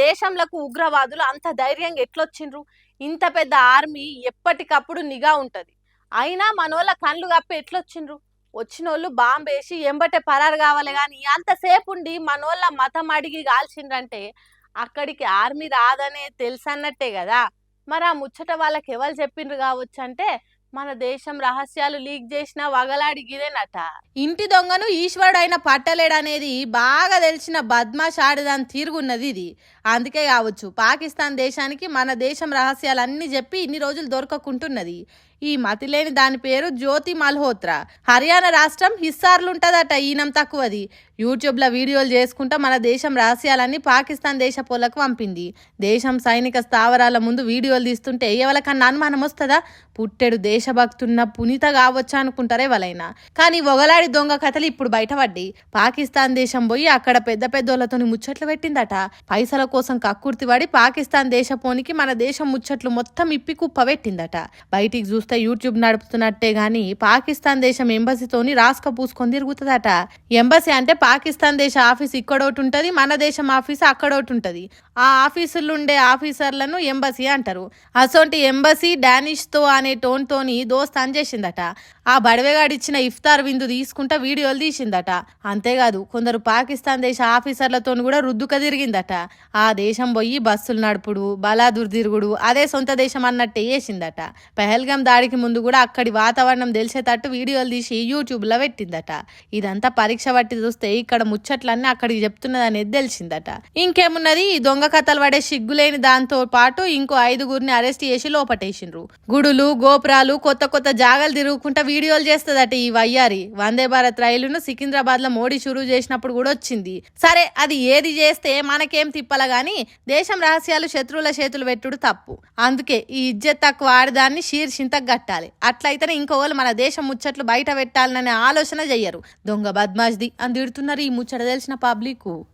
దేశంలకు ఉగ్రవాదులు అంత ధైర్యంగా ఎట్లొచ్చిండ్రు? ఇంత పెద్ద ఆర్మీ ఎప్పటికప్పుడు నిఘా ఉంటది. అయినా మనోళ్ళ కళ్ళు కప్పి ఎట్లొచ్చిండ్రు? వచ్చినోళ్ళు బాంబేసి ఎంబటే పరారు కావాలి గాని అంతసేపు ఉండి మనోళ్ళ మతం అడిగి కాల్చిండ్రంటే అక్కడికి ఆర్మీ రాదనే తెలుసన్నట్టే కదా. మరి ఆ ముచ్చట వాళ్ళకి ఎవరు చెప్పిండ్రు కావచ్చు అంటే మన దేశం రహస్యాలు లీక్ చేసిన వగలాడి గిదేనట. ఇంటి దొంగను ఈశ్వరుడు అయిన పట్టలేడనేది బాగా తెలిసిన బద్మాష్ ఆడదాని తీరుగున్నది ఇది. అందుకే కావచ్చు పాకిస్తాన్ దేశానికి మన దేశం రహస్యాలన్నీ చెప్పి ఇన్ని రోజులు దొరకకుంటున్నది. ఈ మతిలేని దాని పేరు జ్యోతి మల్హోత్రా. హర్యానా రాష్ట్రం హిస్సార్లుంటదట ఈనం తక్కువది. యూట్యూబ్లో వీడియోలు చేసుకుంటా మన దేశం రహస్యాలన్నీ పాకిస్తాన్ దేశ పోలకు పంపింది. దేశం సైనిక స్థావరాల ముందు వీడియోలు తీస్తుంటే ఎవరికన్నా అనుమానం వస్తుందా? పుట్టెడు దేశభక్తున్న పునీత కావచ్చా అనుకుంటారే ఎవరైనా. కానీ ఒగలాడి దొంగ కథలు ఇప్పుడు బయటపడ్డాయి. పాకిస్తాన్ దేశం పోయి అక్కడ పెద్ద పెద్దోళ్లతో ముచ్చట్లు పెట్టిందట. పైసల కోసం కక్కుర్తిపడి పాకిస్తాన్ దేశపోనికి మన దేశం ముచ్చట్లు మొత్తం ఇప్పి కుప్ప పెట్టిందట. బయటికి చూస్తే యూట్యూబ్ నడుపుతున్నట్టే గాని పాకిస్తాన్ దేశం ఎంబసీతోని రాసుక పూసుకొని తిరుగుతుందట. ఎంబసీ అంటే పాకిస్తాన్ దేశ ఆఫీస్ ఇక్కడోటి ఉంటది, మన దేశం ఆఫీస్ అక్కడోటి ఉంటది. ఆ ఆఫీసులు ఉండే ఆఫీసర్లను ఎంబసీ అంటారు. అసొంటి ఎంబసీ డానిష్ తో అనే టోన్ తోని దోస్త్ చేసిందట. ఆ బడవేగాడిచ్చిన ఇఫ్తార్ విందు తీసుకుంటా వీడియోలు తీసిందట. అంతేకాదు కొందరు పాకిస్తాన్ దేశ ఆఫీసర్లతో కూడా రుద్దుక తిరిగిందట. ఆ దేశం పోయి బస్సులు నడుపుడు, బలాదుర్ తిరుగుడు అదే సొంత దేశం అన్నట్టే చేసిందట. పెహల్గాం దాడికి ముందు కూడా అక్కడి వాతావరణం తెలిసేటట్టు వీడియోలు తీసి యూట్యూబ్ లో పెట్టిందట. ఇదంతా పరీక్ష పట్టి చూస్తే ఇక్కడ ముచ్చట్లన్నీ అక్కడికి చెప్తున్నది అనేది తెలిసిందట. ఇంకేమున్నది, దొంగ కథలు పడే సిగ్గులేని దాంతో పాటు ఇంకో 5గురిని అరెస్ట్ చేసి లోపటేసిండ్రు. గుడులు గోపురాలు కొత్త కొత్త జాగాలు తిరుగుకుంటా వీడియోలు చేస్తుందట ఈ వయ్యారి. వందే భారత్ రైలును సికింద్రాబాద్ లో మోడీ షురూ చేసినప్పుడు కూడా వచ్చింది. సరే అది ఏది చేస్తే మనకేం తిప్పల గాని దేశం రహస్యాలు శత్రువుల చేతులు పెట్టుడు తప్పు. అందుకే ఈ ఇజ్జత్ తక్కువ ఆడదాన్ని శీర్షింతకు గట్టాలి. అట్లయితేనే ఇంకోళ్ళు మన దేశం ముచ్చట్లు బయట పెట్టాలనే ఆలోచన చెయ్యరు. దొంగ బద్మాష్ది అని తిడుతున్నారు ఈ ముచ్చట తెలిసిన పబ్లిక్.